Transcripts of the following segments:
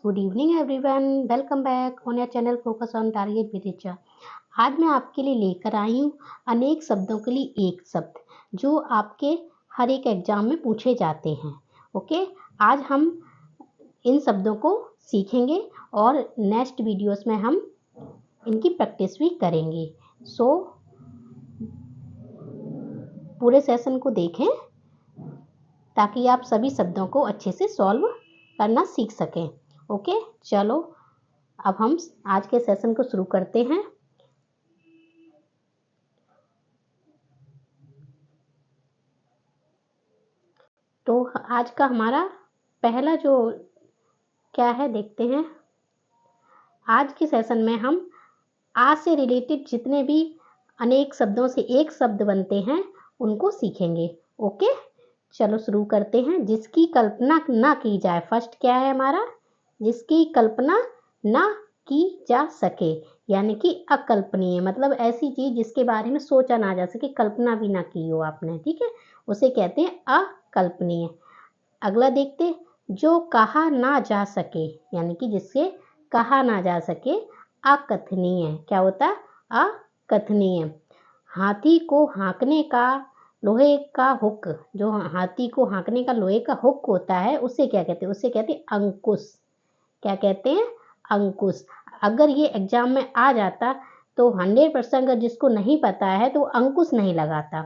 Good evening everyone, welcome back on your channel focus on target with Richa. आज मैं आपके लिए लेकर आई हूँ अनेक शब्दों के लिए एक शब्द जो आपके हर एक एग्जाम में पूछे जाते हैं। ओके, आज हम इन शब्दों को सीखेंगे और नेक्स्ट वीडियोस में हम इनकी प्रैक्टिस भी करेंगे। सो पूरे सेशन को देखें ताकि आप सभी शब्दों को अच्छे से सॉल्व करना सीख सकें। ओके, चलो अब हम आज के सेशन को शुरू करते हैं। तो आज का हमारा पहला जो क्या है देखते हैं। आज के सेशन में हम आज से रिलेटेड जितने भी अनेक शब्दों से एक शब्द बनते हैं उनको सीखेंगे। ओके, चलो शुरू करते हैं। जिसकी कल्पना ना की जाए, फर्स्ट क्या है हमारा, जिसकी कल्पना ना की जा सके, यानी कि अकल्पनीय, मतलब ऐसी चीज जिसके बारे में सोचा ना जा सके, कल्पना भी ना की हो आपने, ठीक है, उसे कहते हैं अकल्पनीय। अगला देखते, जो कहा ना जा सके, यानी कि जिससे कहा ना जा सके, अकथनीय। क्या होता है? अकथनीय। हाथी को हाँकने का लोहे का हुक, जो हाथी को हाँकने का लोहे का हुक होता है उसे क्या कहते हैं? उसे कहते हैं अंकुश। क्या कहते हैं? अंकुश। अगर ये एग्जाम में आ जाता तो 100% अगर जिसको नहीं पता है तो अंकुश नहीं लगाता,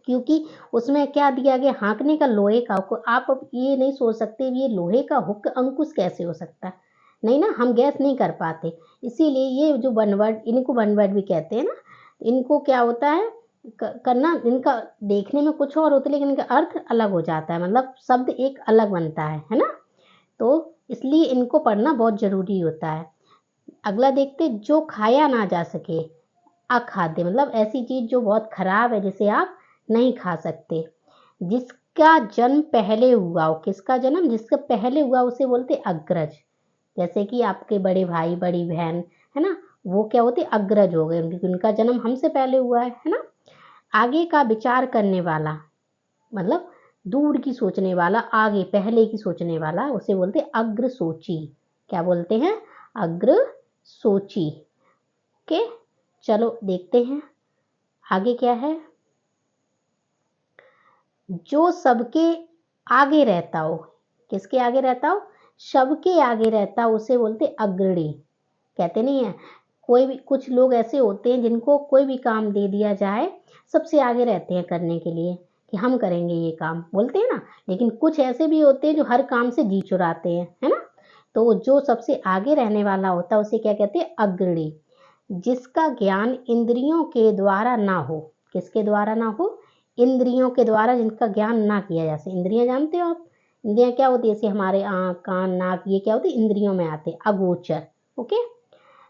क्योंकि उसमें क्या दिया गया? हाँकने का लोहे का हुक। आप अब ये नहीं सोच सकते ये लोहे का हुक अंकुश कैसे हो सकता, नहीं ना, हम गैस नहीं कर पाते। इसीलिए ये जो वन वर्ड, इनको वन वर्ड भी कहते हैं ना, इनको क्या होता है करना, इनका देखने में कुछ और होता है लेकिन इनका अर्थ अलग हो जाता है, मतलब शब्द एक अलग बनता है ना, तो इसलिए इनको पढ़ना बहुत जरूरी होता है। अगला देखते, जो खाया ना जा सके, अखाद्य, मतलब ऐसी चीज जो बहुत खराब है जिसे आप नहीं खा सकते। जिसका जन्म पहले हुआ हो, किसका जन्म? जिसका पहले हुआ उसे बोलते अग्रज। जैसे कि आपके बड़े भाई बड़ी बहन है ना, वो क्या होते? अग्रज हो गए, क्योंकि उनका जन्म हमसे पहले हुआ है ना। आगे का विचार करने वाला, मतलब दूर की सोचने वाला, आगे पहले की सोचने वाला, उसे बोलते अग्र सोची। क्या बोलते हैं? अग्र सोची। ओके, चलो देखते हैं आगे क्या है। जो सबके आगे रहता हो, किसके आगे रहता हो? सबके आगे रहता हो, उसे बोलते अग्रणी। कहते नहीं है, कोई भी, कुछ लोग ऐसे होते हैं जिनको कोई भी काम दे दिया जाए सबसे आगे रहते हैं करने के लिए कि हम करेंगे ये काम, बोलते हैं ना। लेकिन कुछ ऐसे भी होते हैं जो हर काम से जी चुराते हैं, है ना। तो जो सबसे आगे रहने वाला होता है उसे क्या कहते हैं? अग्रणी। जिसका ज्ञान इंद्रियों के द्वारा ना हो, किसके द्वारा ना हो? इंद्रियों के द्वारा, जिनका ज्ञान ना किया जा सके। इंद्रियां जानते हो आप? इंद्रियां क्या होती है? जैसे हमारे आँख कान नाक, ये क्या होती है? इंद्रियों में आते हैं। अगोचर। ओके,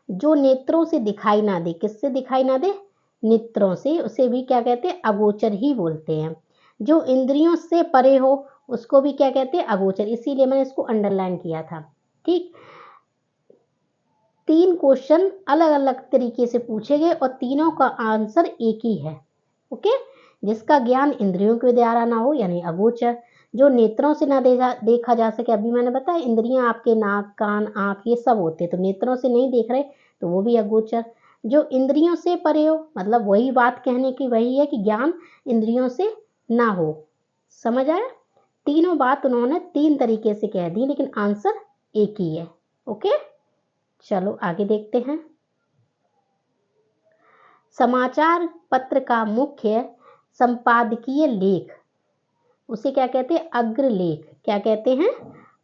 जो नेत्रों से दिखाई ना दे, किससे दिखाई ना दे? नेत्रों से, उसे भी क्या कहते हैं? अगोचर ही बोलते हैं। जो इंद्रियों से परे हो उसको भी क्या कहते हैं? अगोचर। इसीलिए मैंने इसको अंडरलाइन किया था, ठीक। 3 क्वेश्चन अलग अलग तरीके से पूछे गए और तीनों का आंसर एक ही है। ओके, जिसका ज्ञान इंद्रियों के द्वारा ना हो, यानी अगोचर। जो नेत्रों से ना देखा जा सके, अभी मैंने बताया इंद्रियां आपके नाक कान आंख ये सब होते हैं, तो नेत्रों से नहीं देख रहे तो वो भी अगोचर। जो इंद्रियों से परे हो, मतलब वही बात कहने की वही है कि ज्ञान इंद्रियों से ना हो। समझ आया? तीनों बात उन्होंने 3 तरीके से कह दी लेकिन आंसर एक ही है। ओके, चलो आगे देखते हैं। समाचार पत्र का मुख्य संपादकीय लेख, उसे क्या कहते हैं? अग्रलेख। क्या कहते हैं?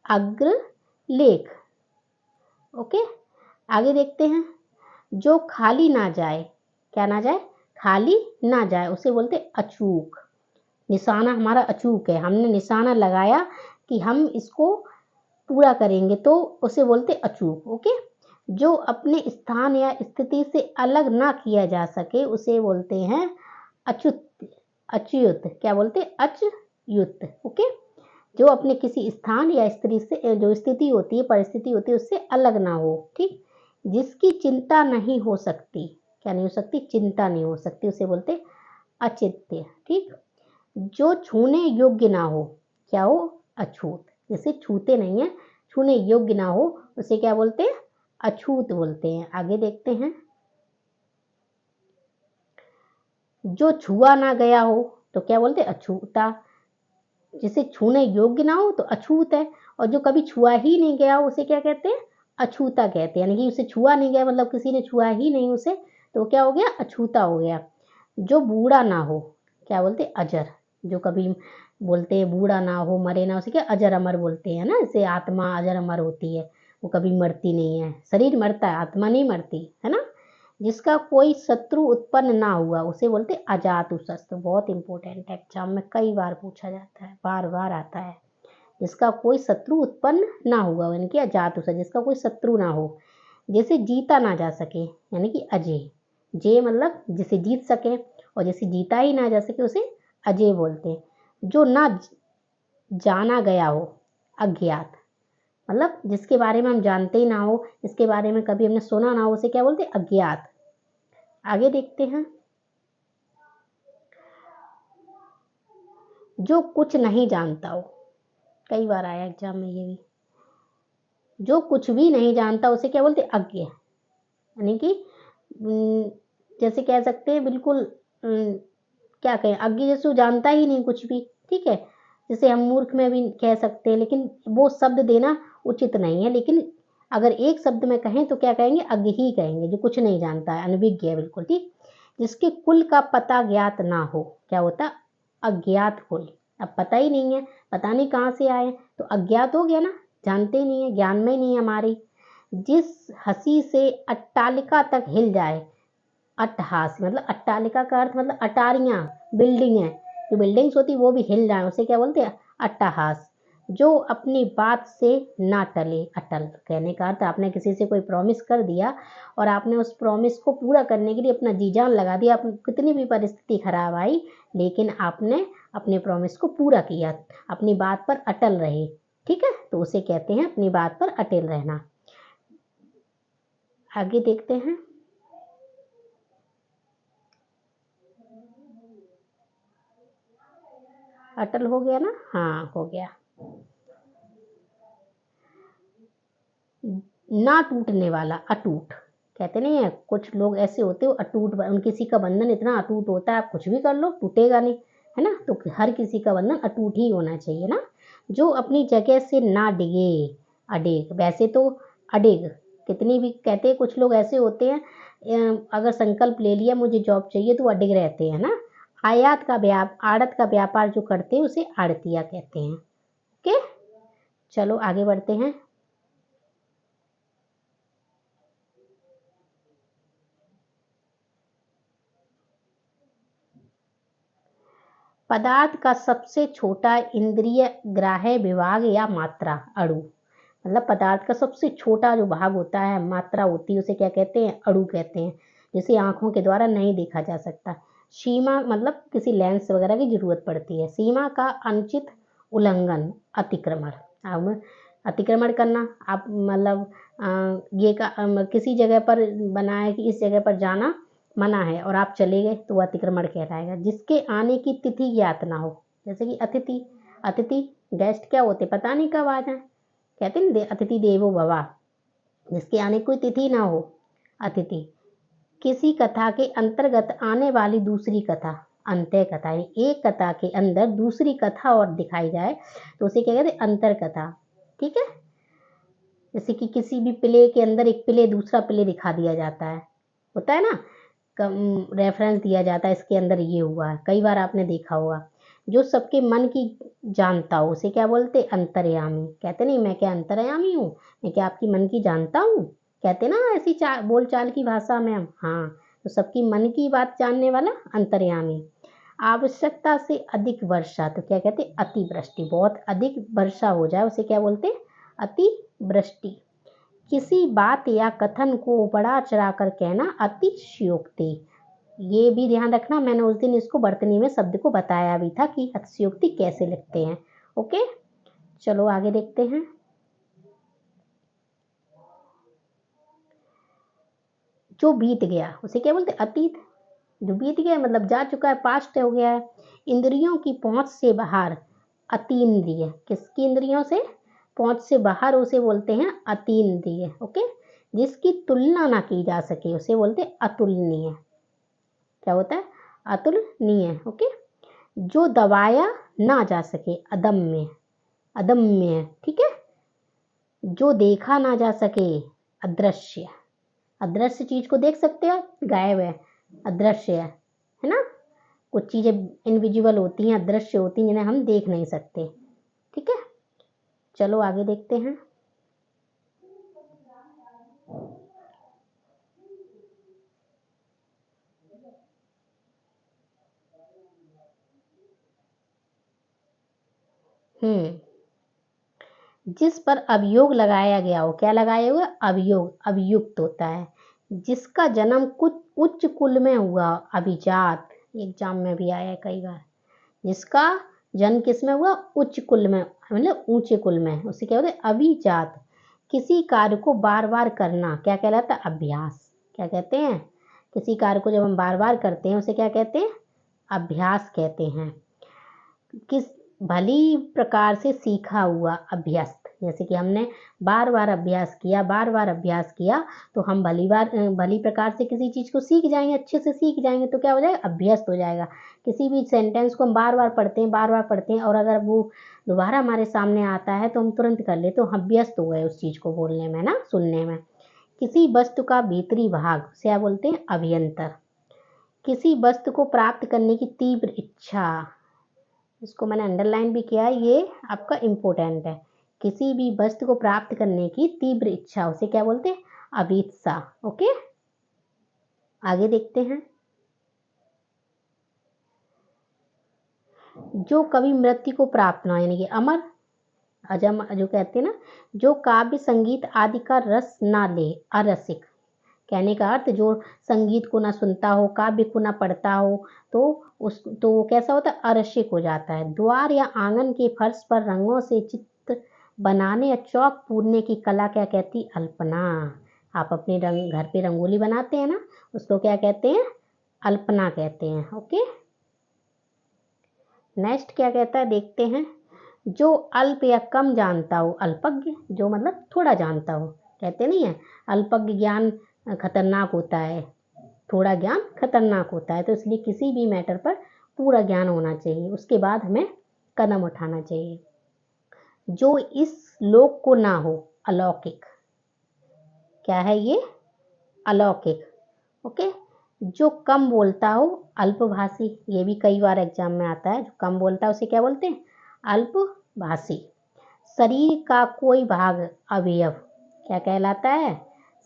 अग्रलेख। ओके, आगे देखते हैं। जो खाली ना जाए, क्या ना जाए? खाली ना जाए, उसे बोलते अचूक। निशाना हमारा अचूक है, हमने निशाना लगाया कि हम इसको पूरा करेंगे तो उसे बोलते अचूक। ओके, जो अपने स्थान या स्थिति से अलग ना किया जा सके उसे बोलते हैं अच्युत। अच्युत। क्या बोलते? अच्युत। ओके, जो अपने किसी स्थान या स्त्री से, जो स्थिति होती है, परिस्थिति होती है, उससे अलग ना हो, ठीक। जिसकी चिंता नहीं हो सकती, क्या नहीं हो सकती? चिंता नहीं हो सकती, उसे बोलते अचित्य, ठीक। जो छूने योग्य ना हो, क्या हो? अछूत। जैसे छूते नहीं है, छूने योग्य ना हो उसे क्या बोलते हैं? अछूत बोलते हैं। आगे देखते हैं। जो छुआ ना गया हो तो क्या बोलते हैं? अछूता। जिसे छूने योग्य ना हो तो अछूत है, और जो कभी छुआ ही नहीं गया हो उसे क्या कहते हैं? अछूता कहते हैं। यानी कि उसे छुआ नहीं गया, मतलब किसी ने छुआ ही नहीं उसे, तो क्या हो गया? अछूता हो गया। जो बूढ़ा ना हो क्या बोलते? अजर। जो कभी बोलते हैं बूढ़ा ना हो, मरे ना, उसे क्या अजर अमर बोलते हैं ना। जैसे आत्मा अजर अमर होती है, वो कभी मरती नहीं है। शरीर मरता है, आत्मा नहीं मरती है ना। जिसका कोई शत्रु उत्पन्न ना हुआ उसे बोलते अजात शत्रु। बहुत इंपॉर्टेंट है, एग्जाम में कई बार पूछा जाता है, बार बार आता है। जिसका कोई शत्रु उत्पन्न ना हुआ यानी कि अजात शत्रु, जिसका कोई शत्रु ना हो। जैसे जीता ना जा सके यानी कि अजय। जय मतलब जिसे जीत सके, और जिसे जीता ही ना जा सके उसे अजय बोलते हैं। जो ना जाना गया हो, अज्ञात। मतलब जिसके बारे में हम जानते ही ना हो, जिसके बारे में कभी हमने सुना ना हो, उसे क्या बोलते हैं? अज्ञात। आगे देखते हैं। जो कुछ नहीं जानता हो, कई बार आया एग्जाम में ये भी। जो कुछ भी नहीं जानता उसे क्या बोलते? अज्ञ। यानी कि जैसे कह सकते हैं बिल्कुल क्या कहें, अज्ञ जैसे जानता ही नहीं कुछ भी, ठीक है। जैसे हम मूर्ख में भी कह सकते हैं, लेकिन वो शब्द देना उचित नहीं है। लेकिन अगर एक शब्द में कहें तो क्या कहेंगे? अज्ञ ही कहेंगे, जो कुछ नहीं जानता है, अनभिज्ञ है बिल्कुल, ठीक। जिसके कुल का पता ज्ञात ना हो क्या होता? अज्ञात कुल। अब पता ही नहीं है, पता नहीं कहाँ से आए, तो अज्ञात हो गया ना, जानते ही नहीं है, ज्ञान में ही नहीं है हमारी। जिस हंसी से अट्टालिका तक हिल जाए, अट्टहास मतलब अट्टालिका का अर्थ मतलब अटारियां, बिल्डिंग है, जो बिल्डिंग्स होती वो भी हिल जाए उसे क्या बोलते हैं? अट्टहास। जो अपनी बात से ना टले, अटल कहने का अर्थ आपने किसी से कोई प्रॉमिस कर दिया और आपने उस प्रॉमिस को पूरा करने के लिए अपना जी जान लगा दिया, कितनी भी परिस्थिति खराब आई लेकिन आपने अपने प्रॉमिस को पूरा किया, अपनी बात पर अटल रहे, ठीक है, तो उसे कहते हैं अपनी बात पर अटल रहना। आगे देखते हैं। अटल हो गया ना? हाँ हो गया। ना टूटने वाला, अटूट। कहते नहीं है कुछ लोग ऐसे होते हो अटूट, किसी का बंधन इतना अटूट होता है आप कुछ भी कर लो टूटेगा नहीं, है ना। तो हर किसी का बंधन अटूट ही होना चाहिए ना। जो अपनी जगह से ना डिगे, अडेग। वैसे तो अडेग कितनी भी कहते हैं, कुछ लोग ऐसे होते हैं अगर संकल्प ले लिया मुझे जॉब चाहिए तो अडिग रहते हैं ना। आड़त का व्यापार जो करते हैं उसे आड़तिया कहते हैं। ओके, चलो आगे बढ़ते हैं। पदार्थ का सबसे छोटा इंद्रिय ग्राह्य विभाग या मात्रा, अणु। मतलब पदार्थ का सबसे छोटा जो भाग होता है, मात्रा होती है, उसे क्या कहते हैं? अणु कहते हैं। जिसे आंखों के द्वारा नहीं देखा जा सकता। सीमा मतलब किसी लेंस वगैरह की जरूरत पड़ती है। सीमा का अनुचित उल्लंघन, अतिक्रमण। अब अतिक्रमण करना, आप मतलब किसी जगह पर बना है कि इस जगह पर जाना मना है और आप चले गए तो वह अतिक्रमण कहलाएगा। जिसके आने की तिथि ज्ञात ना हो, जैसे कि अतिथि। अतिथि गेस्ट क्या होते, पता नहीं कब आ जाए, कहते हैं अतिथि देवो भव। जिसके आने की कोई तिथि ना हो, अतिथि। किसी कथा के अंतर्गत आने वाली दूसरी कथा, अंत्य कथा। एक कथा के अंदर दूसरी कथा और दिखाई जाए तो उसे क्या कहते हैं? अंतर कथा, ठीक है। जैसे कि किसी भी प्ले के अंदर एक प्ले दूसरा प्ले दिखा दिया जाता है, होता है ना, रेफरेंस दिया जाता है इसके अंदर ये हुआ है, कई बार आपने देखा होगा। जो सबके मन की जानता हो उसे क्या बोलते? अंतर्यामी। कहते नहीं मैं क्या अंतर्यामी हूँ, मैं क्या आपकी मन की जानता हूँ, कहते ना ऐसी बोल चाल की भाषा में हम। हाँ, तो सबकी मन की बात जानने वाला अंतर्यामी। आवश्यकता से अधिक वर्षा तो क्या कहते? अतिवृष्टि। बहुत अधिक वर्षा हो जाए उसे क्या बोलते? अतिवृष्टि। किसी बात या कथन को बढ़ा चढ़ा कर कहना, अतिशयोक्ति। ये भी ध्यान रखना, मैंने उस दिन इसको वर्तनी में शब्द को बताया भी था कि अतिशयोक्ति कैसे लिखते हैं। ओके, चलो आगे देखते हैं। जो बीत गया उसे क्या बोलते? अतीत। जो बीत गया मतलब जा चुका है, पास्ट हो गया है। इंद्रियों की पहुंच से बाहर, अतीन्द्रिय। किसकी इंद्रियों से? पहुंच से बाहर उसे बोलते हैं अतीन्द्रिय। ओके, जिसकी तुलना ना की जा सके उसे बोलते हैं अतुलनीय। क्या होता है? अतुलनीय। ओके, जो दबाया ना जा सके अदम्य, अदम्य। ठीक है, जो देखा ना जा सके अदृश्य, अदृश्य चीज को देख सकते हो, गायब है, अदृश्य है ना। कुछ चीजें इनविजिबल होती हैं, अदृश्य होती हैं, जिन्हें हम देख नहीं सकते। ठीक है, चलो आगे देखते हैं। जिस पर अभियोग लगाया गया हो, क्या लगाया हुआ? अभियोग, अभियुक्त होता है। जिसका जन्म कुछ उच्च कुल में हुआ, अभिजात, एग्जाम में भी आया है कई बार। जिसका जन्म किस में हुआ? उच्च कुल में, मतलब ऊंचे कुल में, उसे क्या बोलते? अभिजात। किसी कार्य को बार बार करना क्या कहलाता है? अभ्यास। क्या कहते हैं? किसी कार्य को जब हम बार बार करते हैं उसे क्या कहते हैं? अभ्यास कहते हैं। किस भली प्रकार से सीखा हुआ, अभ्यस्त। जैसे कि हमने बार बार अभ्यास किया, बार बार अभ्यास किया, तो हम भली प्रकार से किसी चीज को सीख जाएंगे, अच्छे से सीख जाएंगे, तो क्या हो जाएगा? अभ्यस्त हो जाएगा। किसी भी सेंटेंस को हम बार बार पढ़ते हैं, बार बार पढ़ते हैं, और अगर वो दोबारा हमारे सामने आता है तो हम तुरंत कर लेते, तो हम अभ्यस्त हो गए उस चीज को बोलने में ना, सुनने में। किसी वस्तु का भीतरी भाग से क्या बोलते हैं? अभियंतर। किसी वस्तु को प्राप्त करने की तीव्र इच्छा, इसको मैंने अंडरलाइन भी किया है, ये आपका इम्पोर्टेंट है। किसी भी वस्तु को प्राप्त करने की तीव्र इच्छा, उसे क्या बोलते हैं? अभीप्सा। ओके, आगे देखते हैं। जो कभी मृत्यु को प्राप्त ना, यानी कि अमर अजम, जो कहते हैं ना, जो काव्य संगीत आदि का रस ना ले, अरसिक। कहने का अर्थ जो संगीत को ना सुनता हो, काव्य को ना पढ़ता हो, तो वो कैसा होता है? अरसिक हो जाता है। द्वार या आंगन के फर्श पर रंगों से चित्र बनाने या चौक पूरने की कला क्या कहती? अल्पना। आप अपने घर पे रंगोली बनाते हैं ना, उसको क्या कहते हैं? अल्पना कहते हैं। ओके, नेक्स्ट क्या कहता है देखते हैं। जो अल्प या कम जानता हो, अल्पज्ञ, जो मतलब थोड़ा जानता हो। कहते नहीं है अल्पज्ञ ज्ञान खतरनाक होता है, थोड़ा ज्ञान खतरनाक होता है। तो इसलिए किसी भी मैटर पर पूरा ज्ञान होना चाहिए, उसके बाद हमें कदम उठाना चाहिए। जो इस लोक को ना हो, अलौकिक। क्या है ये? अलौकिक। ओके, जो कम बोलता हो, अल्पभाषी। ये भी कई बार एग्जाम में आता है। जो कम बोलता है उसे क्या बोलते हैं? अल्पभाषी। शरीर का कोई भाग, अवयव, क्या कहलाता है?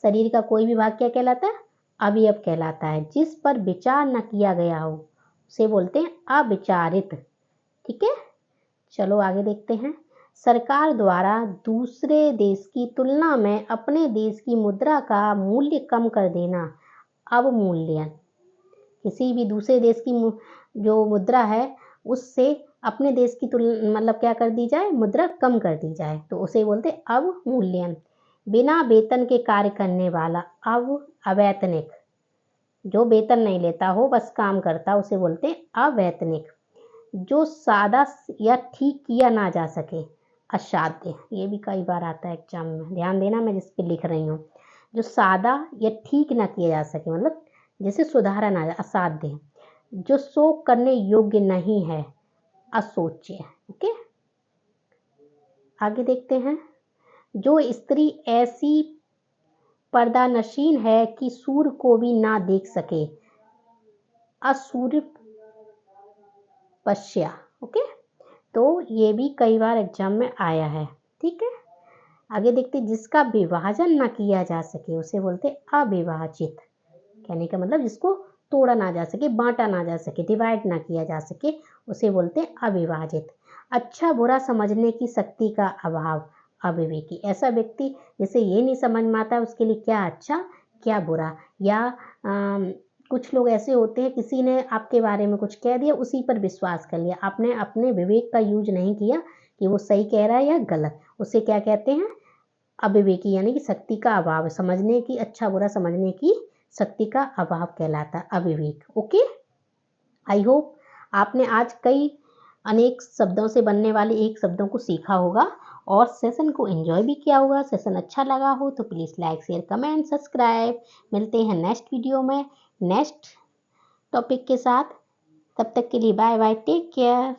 शरीर का कोई भी भाग क्या कहलाता है? अवयव कहलाता है। जिस पर विचार न किया गया हो उसे बोलते हैं अविचारित। ठीक है, चलो आगे देखते हैं। सरकार द्वारा दूसरे देश की तुलना में अपने देश की मुद्रा का मूल्य कम कर देना, अवमूल्यन। किसी भी दूसरे देश की जो मुद्रा है उससे अपने देश की तुलना, मतलब क्या कर दी जाए? मुद्रा कम कर दी जाए, तो उसे बोलते हैं अवमूल्यन। बिना वेतन के कार्य करने वाला, अवैतनिक। जो वेतन नहीं लेता हो, बस काम करता, उसे बोलते हैं अवैतनिक। जो सादा या ठीक किया ना जा सके, असाध्य। ये भी कई बार आता है एग्जाम में, ध्यान देना मैं जिस पे लिख रही हूँ। जो सादा या ठीक ना किया जा सके, मतलब जैसे सुधारा ना, असाध्य। जो शोक करने योग्य नहीं है, अशोच्य। ओके, आगे देखते हैं। जो स्त्री ऐसी पर्दानशीन है कि सूर्य को भी ना देख सके, असूर्य पश्या। ओके, तो ये भी कई बार एग्जाम में आया है। ठीक है, आगे देखते। जिसका विभाजन ना किया जा सके उसे बोलते अविभाजित। कहने का मतलब जिसको तोड़ा ना जा सके, बांटा ना जा सके, डिवाइड ना किया जा सके, उसे बोलते हैं अविभाजित। अच्छा बुरा समझने की शक्ति का अभाव, अविवेकी। ऐसा व्यक्ति जिसे ये नहीं समझ में आता उसके लिए क्या अच्छा क्या बुरा। या कुछ लोग ऐसे होते हैं, किसी ने आपके बारे में कुछ कह दिया, उसी पर विश्वास कर लिया, आपने अपने विवेक का यूज नहीं किया कि वो सही कह रहा है या गलत। उसे क्या कहते हैं? अविवेकी, यानी कि शक्ति का अभाव, समझने की, अच्छा बुरा समझने की शक्ति का अभाव कहलाता है अविवेक। ओके, आई होप आपने आज कई अनेक शब्दों से बनने वाले एक शब्दों को सीखा होगा और सेशन को एंजॉय भी किया होगा। सेशन अच्छा लगा हो तो please like share comment subscribe. मिलते हैं नेक्स्ट वीडियो में नेक्स्ट टॉपिक के साथ। तब तक के लिए बाय बाय, टेक केयर।